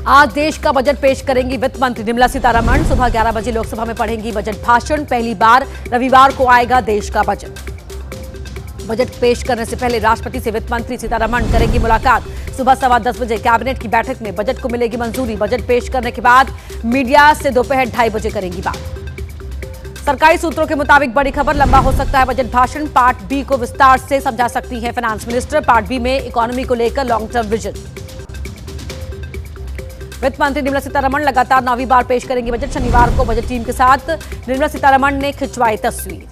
आज देश का बजट पेश करेंगी वित्त मंत्री निर्मला सीतारमण। सुबह 11 बजे लोकसभा में पढ़ेंगी बजट भाषण। पहली बार रविवार को आएगा देश का बजट। बजट पेश करने से पहले राष्ट्रपति से वित्त मंत्री सीतारमण करेंगी मुलाकात। सुबह 10:15 बजे कैबिनेट की बैठक में बजट को मिलेगी मंजूरी। बजट पेश करने के बाद मीडिया से दोपहर 2:30 बजे करेंगी बात। सरकारी सूत्रों के मुताबिक बड़ी खबर, लंबा हो सकता है बजट भाषण। पार्ट बी को विस्तार से समझा सकती है फाइनेंस मिनिस्टर। पार्ट बी में इकोनॉमी को लेकर लॉन्ग टर्म विजन। वित्त मंत्री निर्मला सीतारमण लगातार 9वीं बार पेश करेंगी बजट। शनिवार को बजट टीम के साथ निर्मला सीतारमण ने खिंचवाई तस्वीर।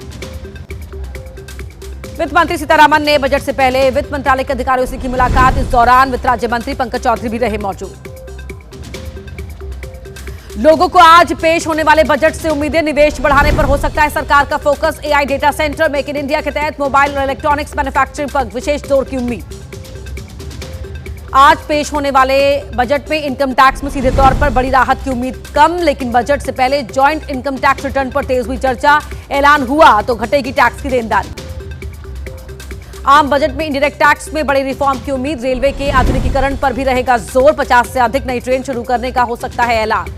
वित्त मंत्री सीतारमण ने बजट से पहले वित्त मंत्रालय के अधिकारियों से की मुलाकात। इस दौरान वित्त राज्य मंत्री पंकज चौधरी भी रहे मौजूद। लोगों को आज पेश होने वाले बजट से उम्मीदें, निवेश बढ़ाने पर हो सकता है सरकार का focus. AI data centre, make in India के तहत मोबाइल और इलेक्ट्रॉनिक्स मैन्युफैक्चरिंग पर विशेष जोर की उम्मीद। आज पेश होने वाले बजट में इनकम टैक्स में सीधे तौर पर बड़ी राहत की उम्मीद कम, लेकिन बजट से पहले जॉइंट इनकम टैक्स रिटर्न पर तेज हुई चर्चा। ऐलान हुआ तो घटेगी टैक्स की देनदारी। आम बजट में इंडायरेक्ट टैक्स में बड़ी रिफॉर्म की उम्मीद। रेलवे के आधुनिकीकरण पर भी रहेगा जोर। 50 से अधिक नई ट्रेन शुरू करने का हो सकता है ऐलान।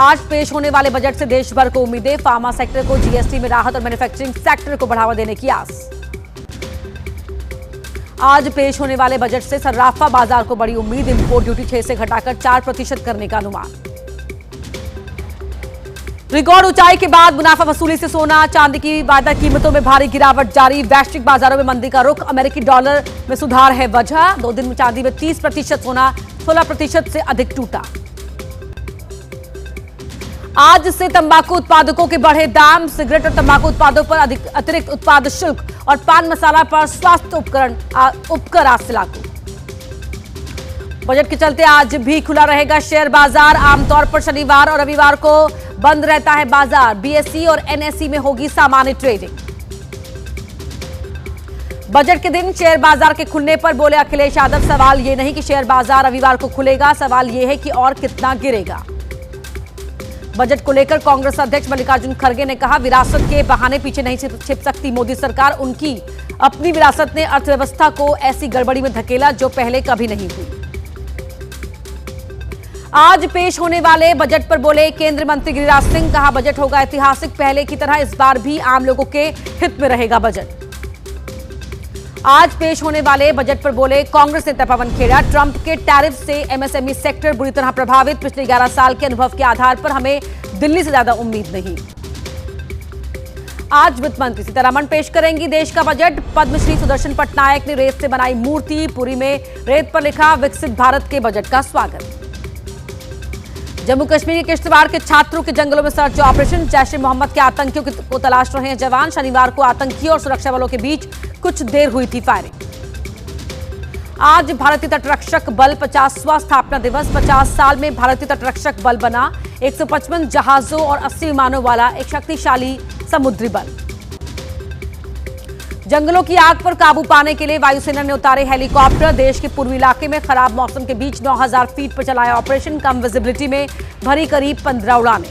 आज पेश होने वाले बजट से देश भर को उम्मीदें। फार्मा सेक्टर को जीएसटी में राहत और मैन्युफैक्चरिंग सेक्टर को बढ़ावा देने की आस। आज पेश होने वाले बजट से सर्राफा बाजार को बड़ी उम्मीद। इंपोर्ट ड्यूटी 6 से घटाकर 4% करने का अनुमान। रिकॉर्ड ऊंचाई के बाद मुनाफा वसूली से सोना चांदी की वायदा कीमतों में भारी गिरावट जारी। वैश्विक बाजारों में मंदी का रुख, अमेरिकी डॉलर में सुधार है वजह। 2 दिन में चांदी में 30%, सोना 16% से अधिक टूटा। आज से तंबाकू उत्पादकों के बढ़े दाम। सिगरेट और तंबाकू उत्पादों पर अतिरिक्त उत्पाद शुल्क और पान मसाला पर स्वास्थ्य उपकर आज से लागू। बजट के चलते आज भी खुला रहेगा शेयर बाजार। आमतौर पर शनिवार और रविवार को बंद रहता है बाजार। बीएसई और एनएसई में होगी सामान्य ट्रेडिंग। बजट के दिन शेयर बाजार के खुलने पर बोले अखिलेश यादव, सवाल ये नहीं कि शेयर बाजार रविवार को खुलेगा, सवाल ये है कि और कितना गिरेगा। बजट को लेकर कांग्रेस अध्यक्ष मल्लिकार्जुन खड़गे ने कहा, विरासत के बहाने पीछे नहीं छिप सकती मोदी सरकार। उनकी अपनी विरासत ने अर्थव्यवस्था को ऐसी गड़बड़ी में धकेला जो पहले कभी नहीं हुई। आज पेश होने वाले बजट पर बोले केंद्रीय मंत्री गिरिराज सिंह, कहा बजट होगा ऐतिहासिक। पहले की तरह इस बार भी आम लोगों के हित में रहेगा बजट। आज पेश होने वाले बजट पर बोले कांग्रेस नेता पवन खेड़ा, ट्रंप के टैरिफ से एमएसएमई सेक्टर बुरी तरह प्रभावित। पिछले 11 साल के अनुभव के आधार पर हमें दिल्ली से ज्यादा उम्मीद नहीं। आज वित्त मंत्री सीतारमण पेश करेंगी देश का बजट। पद्मश्री सुदर्शन पटनायक ने रेत से बनाई मूर्ति। पुरी में रेत पर लिखा, विकसित भारत के बजट का स्वागत। जम्मू कश्मीर के किश्तवाड़ के छात्रों के जंगलों में सर्च ऑपरेशन। जैश ए मोहम्मद के आतंकियों को तलाश रहे हैं जवान। शनिवार को आतंकियों और सुरक्षा बलों के बीच कुछ देर हुई थी फायरिंग। आज भारतीय तटरक्षक बल 50वां स्थापना दिवस। 50 साल में भारतीय तटरक्षक बल बना। 155 जहाजों और 80 विमानों वाला एक शक्तिशाली समुद्री बल। जंगलों की आग पर काबू पाने के लिए वायुसेना ने उतारे हेलीकॉप्टर। देश के पूर्वी इलाके में खराब मौसम के बीच 9000 फीट पर चलाया ऑपरेशन। कम विजिबिलिटी में भरी करीब 15 उड़ानें।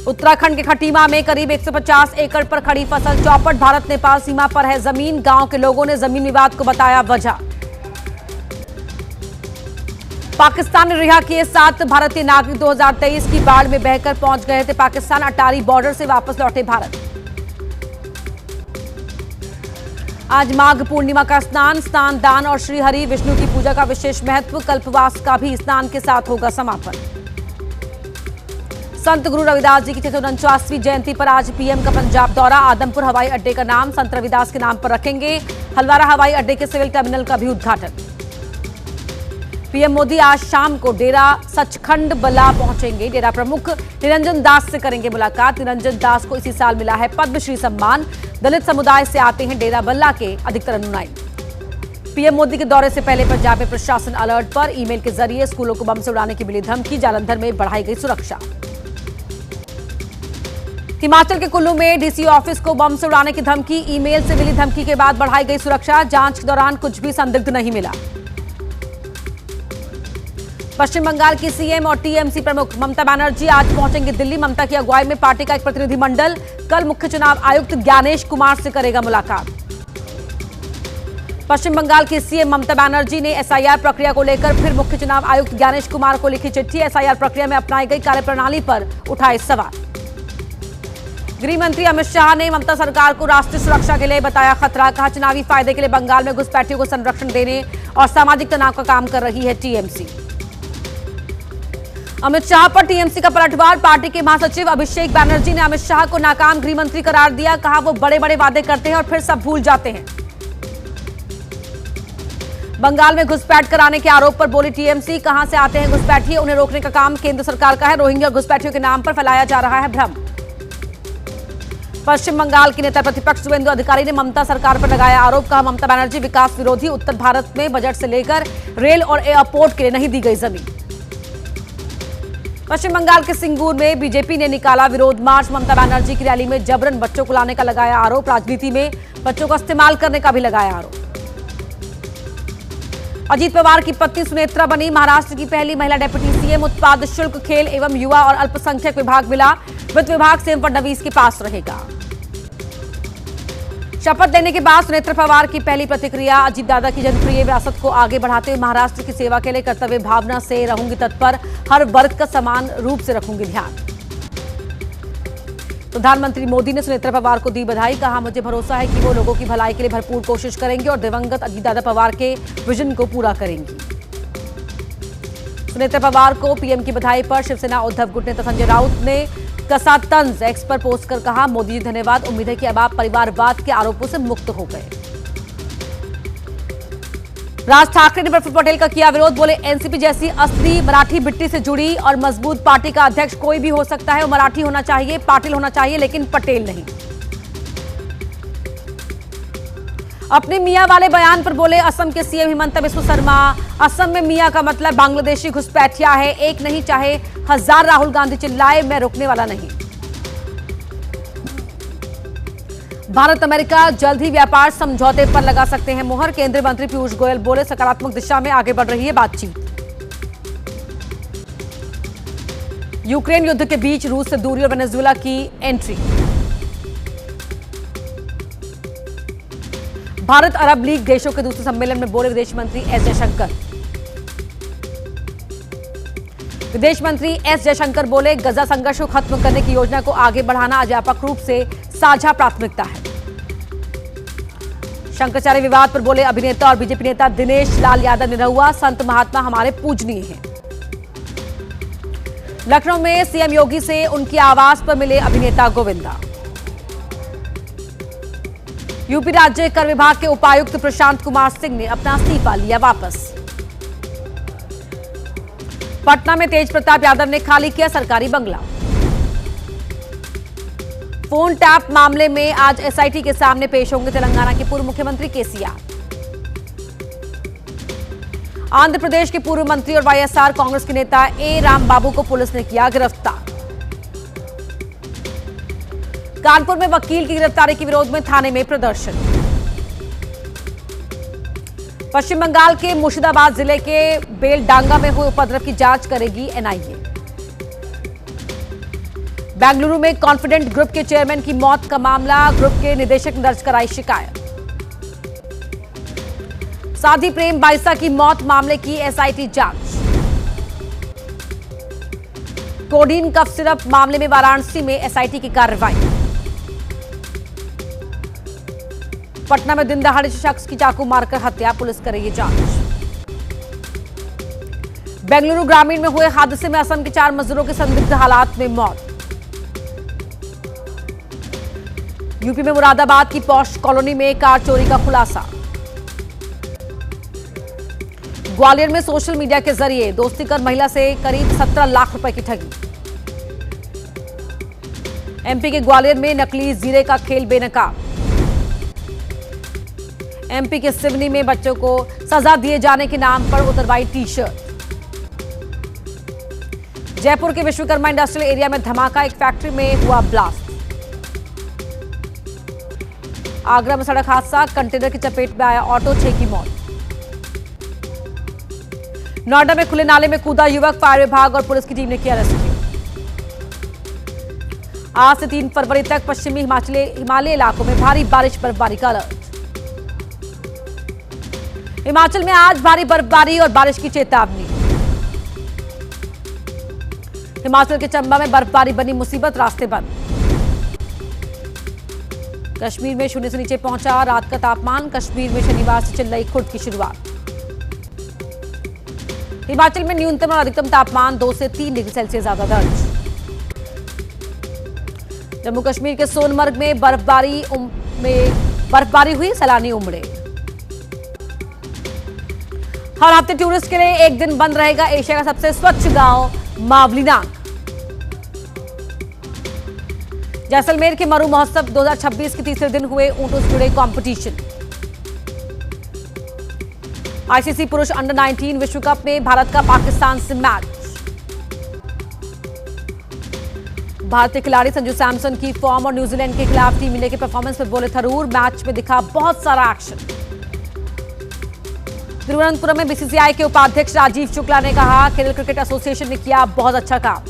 उत्तराखंड के खटीमा में करीब 150 एकड़ पर खड़ी फसल चौपट। भारत नेपाल सीमा पर है जमीन। गांव के लोगों ने जमीन विवाद को बताया वजह। पाकिस्तान ने रिहा किए 7 भारतीय नागरिक। 2023 की बाढ़ में बहकर पहुंच गए थे पाकिस्तान। अटारी बॉर्डर से वापस लौटे भारत। आज माघ पूर्णिमा का स्नान दान और श्रीहरि विष्णु की पूजा का विशेष महत्व। कल्पवास का भी स्नान के साथ होगा समापन। संत गुरु रविदास जी की 649वीं जयंती पर आज पीएम का पंजाब दौरा। आदमपुर हवाई अड्डे का नाम संत रविदास के नाम पर रखेंगे। हलवारा हवाई अड्डे के सिविल टर्मिनल का भी उद्घाटन। पीएम मोदी आज शाम को डेरा सचखंड बल्ला पहुंचेंगे। डेरा प्रमुख निरंजन दास से करेंगे मुलाकात। निरंजन दास को इसी साल मिला है पद्मश्री सम्मान। दलित समुदाय से आते हैं डेरा बल्ला के अधिकतर अनुयायी। पीएम मोदी के दौरे से पहले पंजाब में प्रशासन अलर्ट पर। ईमेल के जरिए स्कूलों को बम से उड़ाने की मिली धमकी। जालंधर में बढ़ाई गई सुरक्षा। हिमाचल के कुल्लू में डीसी ऑफिस को बम से उड़ाने की धमकी। ईमेल से मिली धमकी के बाद बढ़ाई गई सुरक्षा। जांच के दौरान कुछ भी संदिग्ध नहीं मिला। पश्चिम बंगाल की सीएम और टीएमसी प्रमुख ममता बनर्जी आज पहुंचेंगी दिल्ली। ममता की अगुवाई में पार्टी का एक प्रतिनिधिमंडल कल मुख्य चुनाव आयुक्त ज्ञानेश कुमार से करेगा मुलाकात। पश्चिम बंगाल की सीएम ममता बनर्जी ने एसआईआर प्रक्रिया को लेकर फिर मुख्य चुनाव आयुक्त ज्ञानेश कुमार को लिखी चिट्ठी। एसआईआर प्रक्रिया में अपनाई गई कार्यप्रणाली पर उठाए सवाल। गृह मंत्री अमित शाह ने ममता सरकार को राष्ट्रीय सुरक्षा के लिए बताया खतरा। कहा, चुनावी फायदे के लिए बंगाल में घुसपैठियों को संरक्षण देने और सामाजिक तनाव का काम कर रही है टीएमसी। अमित शाह पर टीएमसी का पलटवार। पार्टी के महासचिव अभिषेक बनर्जी ने अमित शाह को नाकाम गृह मंत्री करार दिया। कहा, वो बड़े बड़े वादे करते हैं और फिर सब भूल जाते हैं। बंगाल में घुसपैठ कराने के आरोप पर बोली टीएमसी, कहां से आते हैं घुसपैठी, उन्हें रोकने का काम केंद्र सरकार का है। रोहिंग्या घुसपैठियों के नाम पर फैलाया जा रहा है भ्रम। पश्चिम बंगाल के नेता प्रतिपक्ष शुवेंदु अधिकारी ने ममता सरकार पर लगाया आरोप। कहा, ममता बनर्जी विकास विरोधी। उत्तर भारत में बजट से लेकर रेल और एयरपोर्ट के लिए नहीं दी गई जमीन। पश्चिम बंगाल के सिंगूर में बीजेपी ने निकाला विरोध मार्च। ममता बनर्जी की रैली में जबरन बच्चों को लाने का लगाया आरोप। राजनीति में बच्चों का इस्तेमाल करने का भी लगाया आरोप। अजीत पवार की पत्नी सुनेत्रा बनी महाराष्ट्र की पहली महिला डिप्टी सीएम। उत्पाद शुल्क, खेल एवं युवा और अल्पसंख्यक विभाग मिला। वित्त विभाग सीएम फडणवीस के पास रहेगा। शपथ लेने के बाद सुनेत्रा पवार की पहली प्रतिक्रिया। अजीत दादा की जनप्रिय विरासत को आगे बढ़ाते हुए महाराष्ट्र की सेवा के लिए कर्तव्य भावना से रहूंगी तत्पर। हर वर्ग का समान रूप से रखूंगी ध्यान। प्रधानमंत्री मोदी ने सुनेत्रा पवार को दी बधाई। कहा, मुझे भरोसा है कि वो लोगों की भलाई के लिए भरपूर कोशिश करेंगे और दिवंगत अजीत दादा पवार के विजन को पूरा करेंगी। सुनेत्रा पवार को पीएम की बधाई पर शिवसेना उद्धव गुट नेता संजय राउत ने कसा तंज। एक्स पर पोस्ट कर कहा, मोदी जी धन्यवाद। उम्मीद है कि अब आप परिवारवाद के आरोपों से मुक्त हो गए। राज ठाकरे ने प्रफुल्ल पटेल का किया विरोध। बोले, एनसीपी जैसी असली मराठी मिट्टी से जुड़ी और मजबूत पार्टी का अध्यक्ष कोई भी हो सकता है। वो मराठी होना चाहिए, पाटिल होना चाहिए, लेकिन पटेल नहीं। अपने मियां वाले बयान पर बोले असम के सीएम हिमंता बिस्वा शर्मा। असम में मियां का मतलब बांग्लादेशी घुसपैठिया है। एक नहीं चाहे हजार राहुल गांधी चिल्लाए, मैं रुकने वाला नहीं। भारत अमेरिका जल्द ही व्यापार समझौते पर लगा सकते हैं मुहर। केंद्रीय मंत्री पीयूष गोयल बोले, सकारात्मक दिशा में आगे बढ़ रही है बातचीत। यूक्रेन युद्ध के बीच रूस से दूरी और वेनेजुएला की एंट्री। भारत अरब लीग देशों के दूसरे सम्मेलन में बोले विदेश मंत्री एस जयशंकर। विदेश मंत्री एस जयशंकर बोले, गजा संघर्ष को खत्म करने की योजना को आगे बढ़ाना व्यापक रूप से साझा प्राथमिकता है। शंकराचार्य विवाद पर बोले अभिनेता और बीजेपी नेता दिनेश लाल यादव निरहुआ। संत महात्मा हमारे पूजनीय हैं। लखनऊ में सीएम योगी से उनकी आवास पर मिले अभिनेता गोविंदा। यूपी राज्य कर विभाग के उपायुक्त प्रशांत कुमार सिंह ने अपना इस्तीफा लिया वापस। पटना में तेज प्रताप यादव ने खाली किया सरकारी बंगला। फोन टैप मामले में आज एसआईटी के सामने पेश होंगे तेलंगाना के पूर्व मुख्यमंत्री केसीआर। आंध्र प्रदेश के पूर्व मंत्री और वाईएसआर कांग्रेस के नेता ए रामबाबू को पुलिस ने किया गिरफ्तार। कानपुर में वकील की गिरफ्तारी के विरोध में थाने में प्रदर्शन। पश्चिम बंगाल के मुर्शिदाबाद जिले के बेलडांगा में हुए उपद्रव की जांच करेगी एनआईए। बेंगलुरु में कॉन्फिडेंट ग्रुप के चेयरमैन की मौत का मामला। ग्रुप के निदेशक ने दर्ज कराई शिकायत। साध्वी प्रेम बाइसा की मौत मामले की एसआईटी जांच। कोडीन कफ सिरप मामले में वाराणसी में एसआईटी की कार्रवाई। पटना में दिन दहाड़े शख्स की चाकू मारकर हत्या, पुलिस करेगी जांच। बेंगलुरु ग्रामीण में हुए हादसे में असम के 4 मजदूरों की संदिग्ध हालात में मौत। यूपी में मुरादाबाद की पॉश कॉलोनी में कार चोरी का खुलासा। ग्वालियर में सोशल मीडिया के जरिए दोस्ती कर महिला से करीब 17 लाख रुपए की ठगी। एमपी के ग्वालियर में नकली जीरे का खेल बेनकाब। एमपी के सिवनी में बच्चों को सजा दिए जाने के नाम पर उतरवाई टी शर्ट। जयपुर के विश्वकर्मा इंडस्ट्रियल एरिया में धमाका, एक फैक्ट्री में हुआ ब्लास्ट। आगरा में सड़क हादसा, कंटेनर की चपेट में आया ऑटो, 6 की मौत। नोएडा में खुले नाले में कूदा युवक, फायर विभाग और पुलिस की टीम ने किया रेस्क्यू। आज से 3 फरवरी तक पश्चिमी हिमालय इलाकों में भारी बारिश बर्फबारी का अलर्ट। हिमाचल में आज भारी बर्फबारी और बारिश की चेतावनी। हिमाचल के चंबा में बर्फबारी बनी मुसीबत, रास्ते बंद। कश्मीर में शून्य से नीचे पहुंचा रात का तापमान। कश्मीर में शनिवार से चल रही खुर्द की शुरुआत। हिमाचल में न्यूनतम और अधिकतम तापमान 2 से 3 डिग्री सेल्सियस ज्यादा दर्ज। जम्मू कश्मीर के सोनमर्ग में बर्फबारी हुई, सैलानी उमड़े। हर हफ्ते टूरिस्ट के लिए एक दिन बंद रहेगा एशिया का सबसे स्वच्छ गांव मावलीनाग। जैसलमेर के मरु महोत्सव 2026 के तीसरे दिन हुए ऊंटों से जुड़े कंपटीशन। आईसीसी पुरुष अंडर 19 विश्व कप में भारत का पाकिस्तान से मैच। भारतीय खिलाड़ी संजू सैमसन की फॉर्म और न्यूजीलैंड के खिलाफ टीम इंडिया के परफॉर्मेंस पर बोले थरूर, मैच में दिखा बहुत सारा एक्शन। तिरुवनंतपुरम में बीसीसीआई के उपाध्यक्ष राजीव शुक्ला ने कहा, केरल क्रिकेट एसोसिएशन ने किया बहुत अच्छा काम।